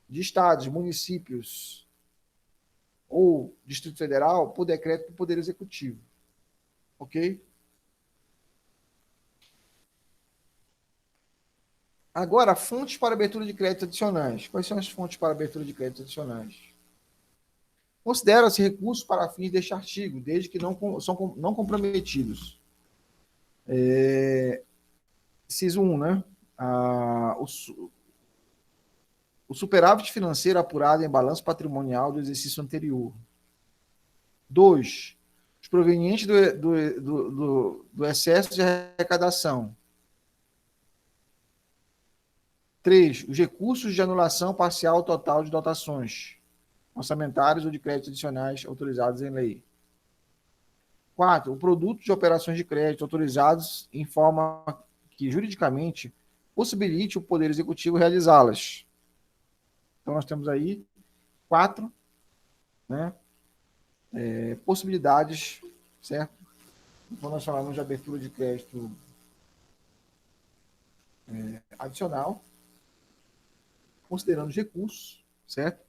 de estados, municípios ou Distrito Federal, por decreto do Poder Executivo. Ok? Agora, fontes para abertura de créditos adicionais. Quais são as fontes para abertura de créditos adicionais? Considera-se recursos para fins deste artigo, desde que são não comprometidos. Inciso 1, né? O superávit financeiro apurado em balanço patrimonial do exercício anterior. 2. Os provenientes do excesso de arrecadação. 3. Os recursos de anulação parcial total de dotações. orçamentários ou de créditos adicionais autorizados em lei. 4. O produto de operações de crédito autorizados em forma que juridicamente possibilite o Poder Executivo realizá-las. Então, nós temos aí 4, né, possibilidades, certo? Quando nós falamos de abertura de crédito adicional, considerando os recursos, certo?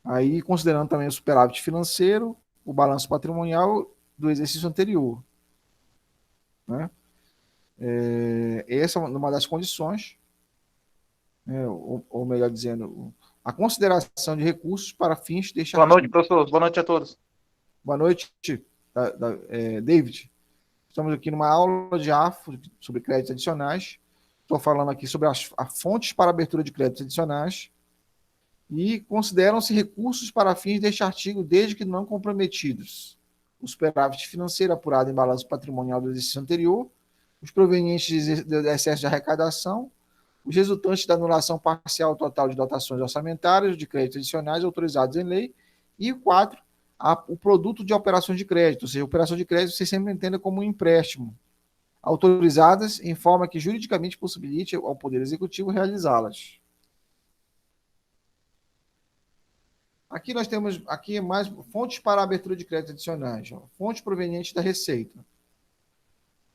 Aí, considerando também o superávit financeiro, o balanço patrimonial do exercício anterior, né? Essa é uma das condições, né? Ou melhor dizendo, a consideração de recursos para fins deste Boa noite, artigo. professor. Boa noite a todos. Boa noite, David. Estamos aqui numa aula de AFO sobre créditos adicionais. Estou falando aqui sobre as fontes para abertura de créditos adicionais e consideram-se recursos para fins deste artigo desde que não comprometidos o superávit financeiro apurado em balanço patrimonial do exercício anterior, os provenientes do excesso de arrecadação, os resultantes da anulação parcial total de dotações orçamentárias de créditos adicionais autorizados em lei e 4, o produto de operações de crédito, ou seja, operação de crédito você sempre entenda como um empréstimo, autorizadas em forma que juridicamente possibilite ao Poder Executivo realizá-las. Aqui nós temos aqui mais fontes para a abertura de créditos adicionais. Fontes provenientes da Receita,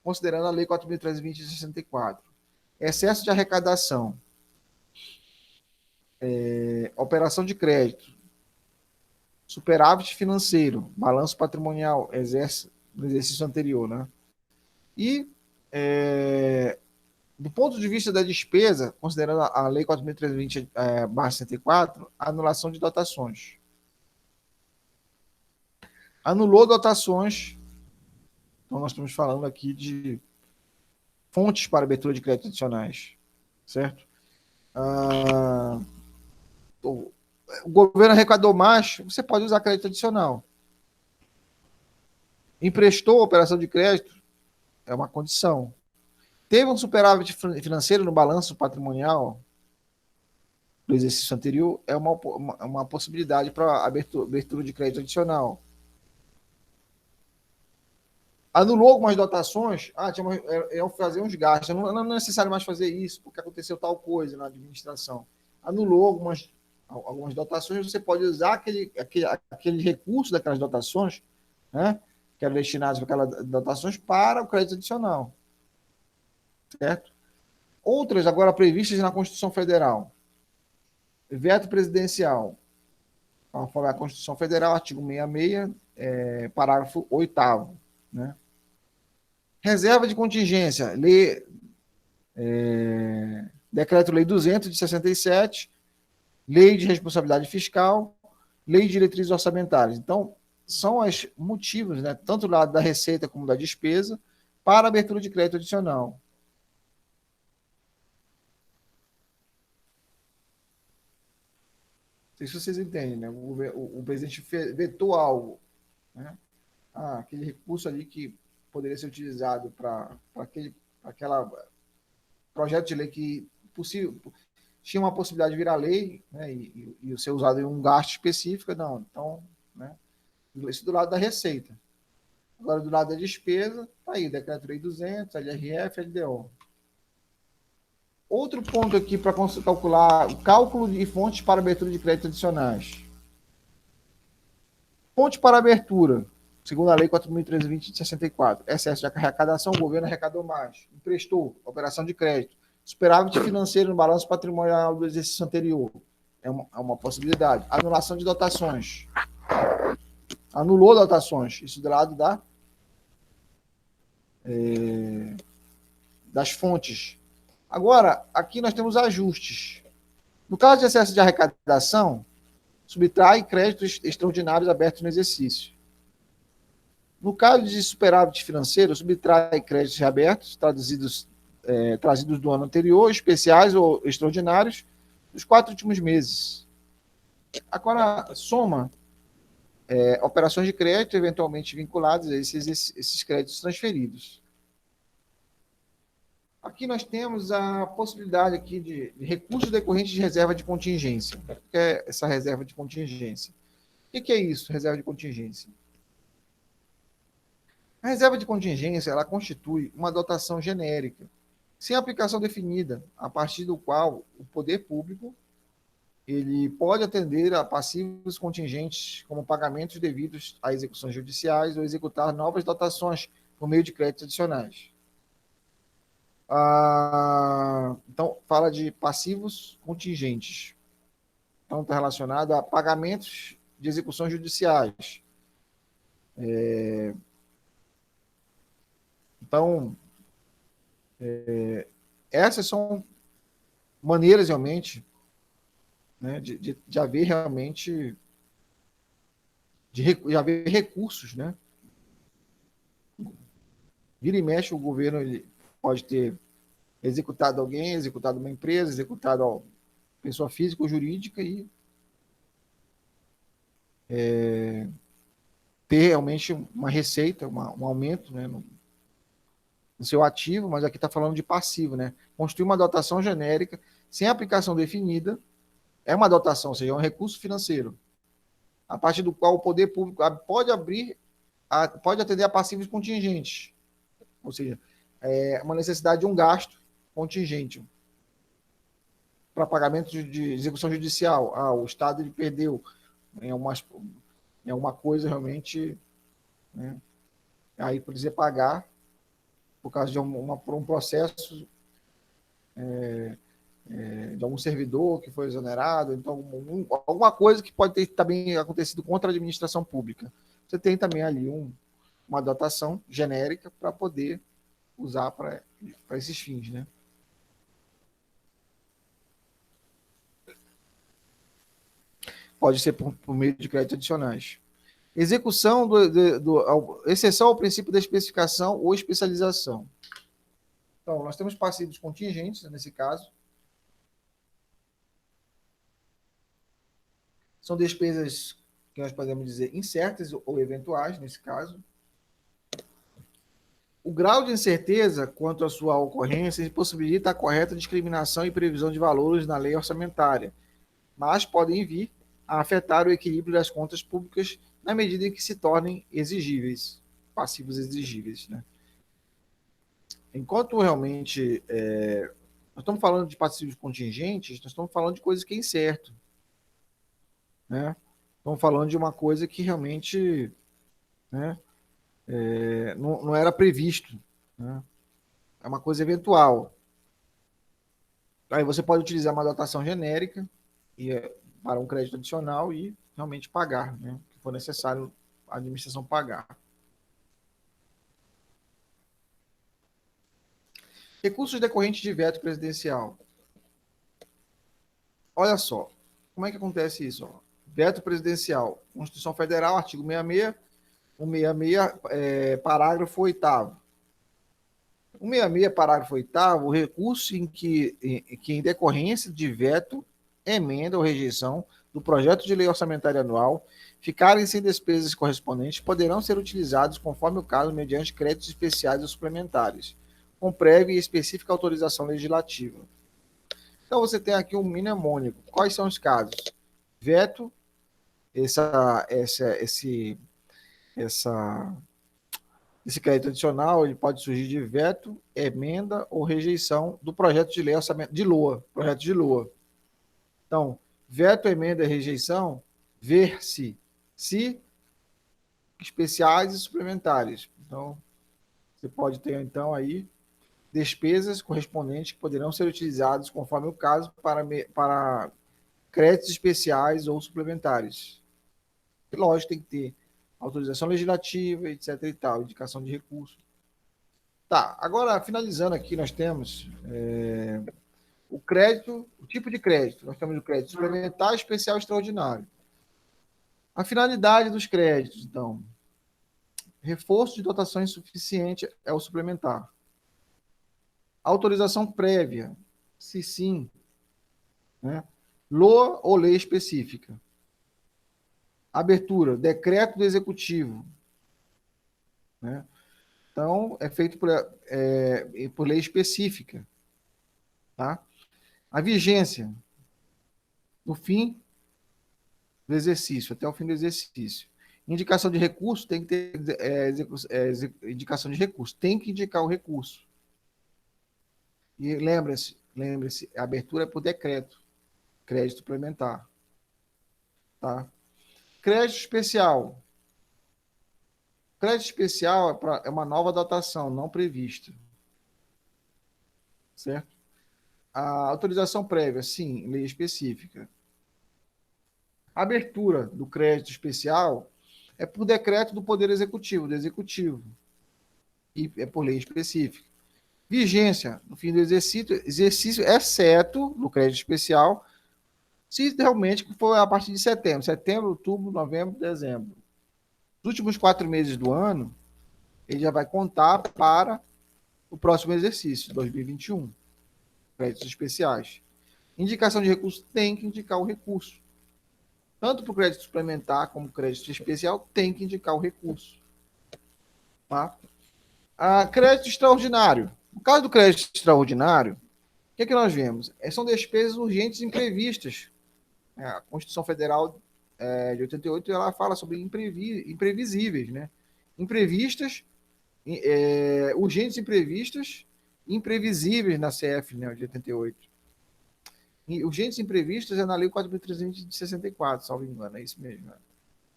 considerando a Lei 4.320 de 64. Excesso de arrecadação. Operação de crédito. Superávit financeiro. Balanço patrimonial. No exercício anterior, né? E, do ponto de vista da despesa, considerando a Lei 4.320/64, anulação de dotações. Anulou dotações. Então, nós estamos falando aqui de fontes para abertura de créditos adicionais, certo? O governo arrecadou mais, você pode usar crédito adicional. Emprestou operação de crédito, é uma condição. Teve um superávit financeiro no balanço patrimonial do exercício anterior, é uma possibilidade para abertura de crédito adicional. Anulou algumas dotações, iam fazer uns gastos, não é necessário mais fazer isso, porque aconteceu tal coisa na administração. Anulou algumas dotações, você pode usar aquele recurso daquelas dotações, né, que eram destinados para aquelas dotações, para o crédito adicional. Certo? Outras agora previstas na Constituição Federal. Veto presidencial. A Constituição Federal, artigo 66, parágrafo 8º, né? Reserva de contingência, Decreto-Lei 200 de 67, Lei de Responsabilidade Fiscal, Lei de Diretrizes Orçamentárias. Então, são os motivos, né, tanto do lado da receita como da despesa, para a abertura de crédito adicional. Não sei se vocês entendem, né? O presidente vetou algo, né? Aquele recurso ali que poderia ser utilizado para aquela projeto de lei que tinha uma possibilidade de virar lei, né, e ser usado em um gasto específico, não. Então, né, isso do lado da receita. Agora, do lado da despesa, está aí, Decreto-Lei 200, LRF, LDO. Outro ponto aqui para calcular o cálculo de fontes para abertura de crédito adicionais. Fonte para abertura, segundo a Lei 4.320 de 64. Excesso de arrecadação, o governo arrecadou mais. Emprestou, operação de crédito. Superávit financeiro no balanço patrimonial do exercício anterior. É uma possibilidade. Anulação de dotações. Anulou dotações. Isso do lado das fontes. Agora, aqui nós temos ajustes. No caso de excesso de arrecadação, subtrai créditos extraordinários abertos no exercício. No caso de superávit financeiro, subtrai créditos reabertos, trazidos do ano anterior, especiais ou extraordinários, dos 4 últimos meses. Agora, soma operações de crédito eventualmente vinculadas a esses créditos transferidos. Aqui nós temos a possibilidade aqui de recursos decorrentes de reserva de contingência. O que é essa reserva de contingência? O que é isso, reserva de contingência? A reserva de contingência, ela constitui uma dotação genérica, sem aplicação definida, a partir do qual o poder público ele pode atender a passivos contingentes, como pagamentos devidos a execuções judiciais ou executar novas dotações por meio de créditos adicionais. Então, fala de passivos contingentes. Então, está relacionado a pagamentos de execuções judiciais. Então, essas são maneiras realmente, né, de haver realmente de haver recursos, né? Vira e mexe, o governo ele pode ter executado alguém, executado uma empresa, executado ó, pessoa física ou jurídica e ter realmente uma receita, um aumento, né, no seu ativo, mas aqui está falando de passivo, né? Construir uma dotação genérica sem aplicação definida é uma dotação, ou seja, é um recurso financeiro, a partir do qual o poder público pode pode atender a passivos contingentes, ou seja, é uma necessidade de um gasto contingente para pagamento de execução judicial. O Estado ele perdeu em uma coisa realmente, né? Aí precisa pagar por causa de um processo de algum servidor que foi exonerado, então alguma coisa que pode ter também acontecido contra a administração pública. Você tem também ali uma dotação genérica para poder usar para esses fins, né? Pode ser por meio de créditos adicionais. Execução exceção ao princípio da especificação ou especialização. Então, nós temos passivos contingentes, nesse caso. São despesas que nós podemos dizer incertas ou eventuais, nesse caso. O grau de incerteza quanto à sua ocorrência possibilita a correta discriminação e previsão de valores na lei orçamentária, mas podem vir a afetar o equilíbrio das contas públicas na medida em que se tornem exigíveis, passivos exigíveis, né? Enquanto realmente nós estamos falando de passivos contingentes, nós estamos falando de coisas que é incerto, né? Estamos falando de uma coisa que realmente, né, não era previsto, né? É uma coisa eventual. Aí você pode utilizar uma dotação genérica para um crédito adicional e realmente pagar, né? Que for necessário a administração pagar. Recursos decorrentes de veto presidencial. Olha só, como é que acontece isso? Ó? Veto presidencial, Constituição Federal, artigo 66, 166, parágrafo 8º. 166, parágrafo 8º, o recurso em decorrência de veto, emenda ou rejeição do projeto de lei orçamentária anual ficarem sem despesas correspondentes poderão ser utilizados, conforme o caso, mediante créditos especiais ou suplementares, com prévia e específica autorização legislativa. Então, você tem aqui um mnemônico. Quais são os casos? Veto, esse crédito adicional ele pode surgir de veto, emenda ou rejeição do projeto de lei orçamento de LOA, projeto de LOA. Então, veto, emenda e rejeição, ver-se especiais e suplementares. Então, você pode ter então aí despesas correspondentes que poderão ser utilizadas, conforme o caso, para créditos especiais ou suplementares. E, lógico, tem que ter autorização legislativa, etc. e tal, indicação de recurso. Tá, agora, finalizando aqui, nós temos o crédito, o tipo de crédito. Nós temos o crédito suplementar, especial e extraordinário. A finalidade dos créditos, então, reforço de dotação insuficiente é o suplementar. Autorização prévia, se sim, né? LOA ou lei específica. Abertura, decreto do executivo, né? Então, é feito por lei específica. Tá? A vigência, no fim do exercício, até o fim do exercício. Indicação de recurso, tem que ter indicação de recurso, tem que indicar o recurso. E lembre-se, a abertura é por decreto, crédito suplementar. Tá? Crédito especial. Crédito especial é uma nova dotação, não prevista. Certo? A autorização prévia, sim, lei específica. A abertura do crédito especial é por decreto do Poder Executivo, do Executivo, e é por lei específica. Vigência, no fim do exercício, exceto no crédito especial, se realmente for a partir de setembro, outubro, novembro, dezembro. Os últimos 4 meses do ano, ele já vai contar para o próximo exercício, 2021. Créditos especiais. Indicação de recurso, tem que indicar o recurso. Tanto para o crédito suplementar como crédito especial, tem que indicar o recurso. Tá? Crédito extraordinário. No caso do crédito extraordinário, o que nós vemos? São despesas urgentes e imprevistas. A Constituição Federal de 88 ela fala sobre imprevisíveis, né? Imprevistas, urgentes imprevistas, imprevisíveis na CF, né, de 88. E urgentes imprevistas é na Lei 4.300 de 64, salvo engano, é isso mesmo. Né?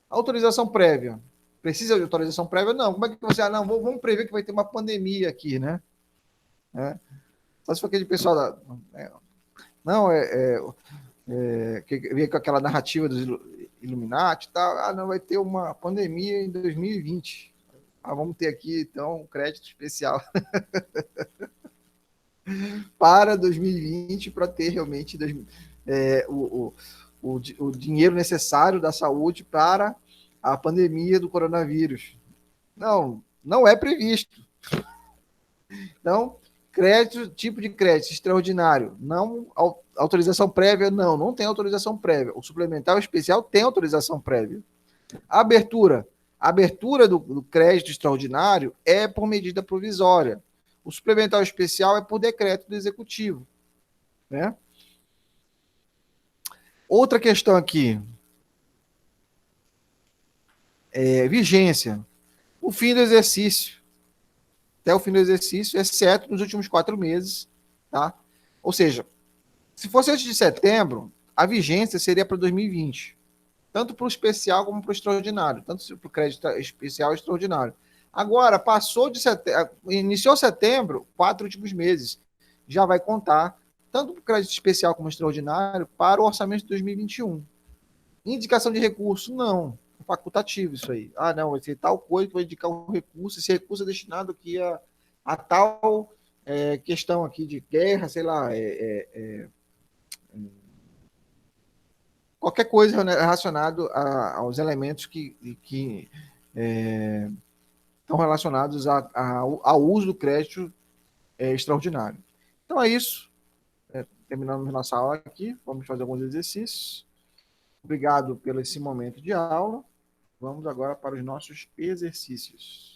Autorização prévia. Precisa de autorização prévia? Não. Como é que você... não, vamos prever que vai ter uma pandemia aqui, né? Só se for aquele pessoal da... Não, que vem com aquela narrativa dos Illuminati e tal. Não, vai ter uma pandemia em 2020. Vamos ter aqui, então, um crédito especial para 2020 para ter realmente o dinheiro necessário da saúde para a pandemia do coronavírus. Não é previsto. Então, crédito, tipo de crédito extraordinário, não autorização prévia, não tem autorização prévia. O suplementar especial tem autorização prévia. A abertura do crédito extraordinário é por medida provisória. O suplementar especial é por decreto do executivo, né? Outra questão aqui, vigência. O fim do exercício. Até o fim do exercício, exceto nos últimos 4 meses, tá? Ou seja, se fosse antes de setembro, a vigência seria para 2020. Tanto para o especial como para o extraordinário. Tanto para o crédito especial e extraordinário. Agora, passou de setembro, iniciou setembro, 4 últimos meses. Já vai contar, tanto para o crédito especial como extraordinário, para o orçamento de 2021. Indicação de recurso, não. É facultativo isso aí. Não, vai ser tal coisa que vai indicar o recurso. Esse recurso é destinado aqui a tal questão aqui de guerra, sei lá, qualquer coisa relacionada aos elementos que estão relacionados ao uso do crédito extraordinário. Então é isso. Terminamos nossa aula aqui. Vamos fazer alguns exercícios. Obrigado pelo esse momento de aula. Vamos agora para os nossos exercícios.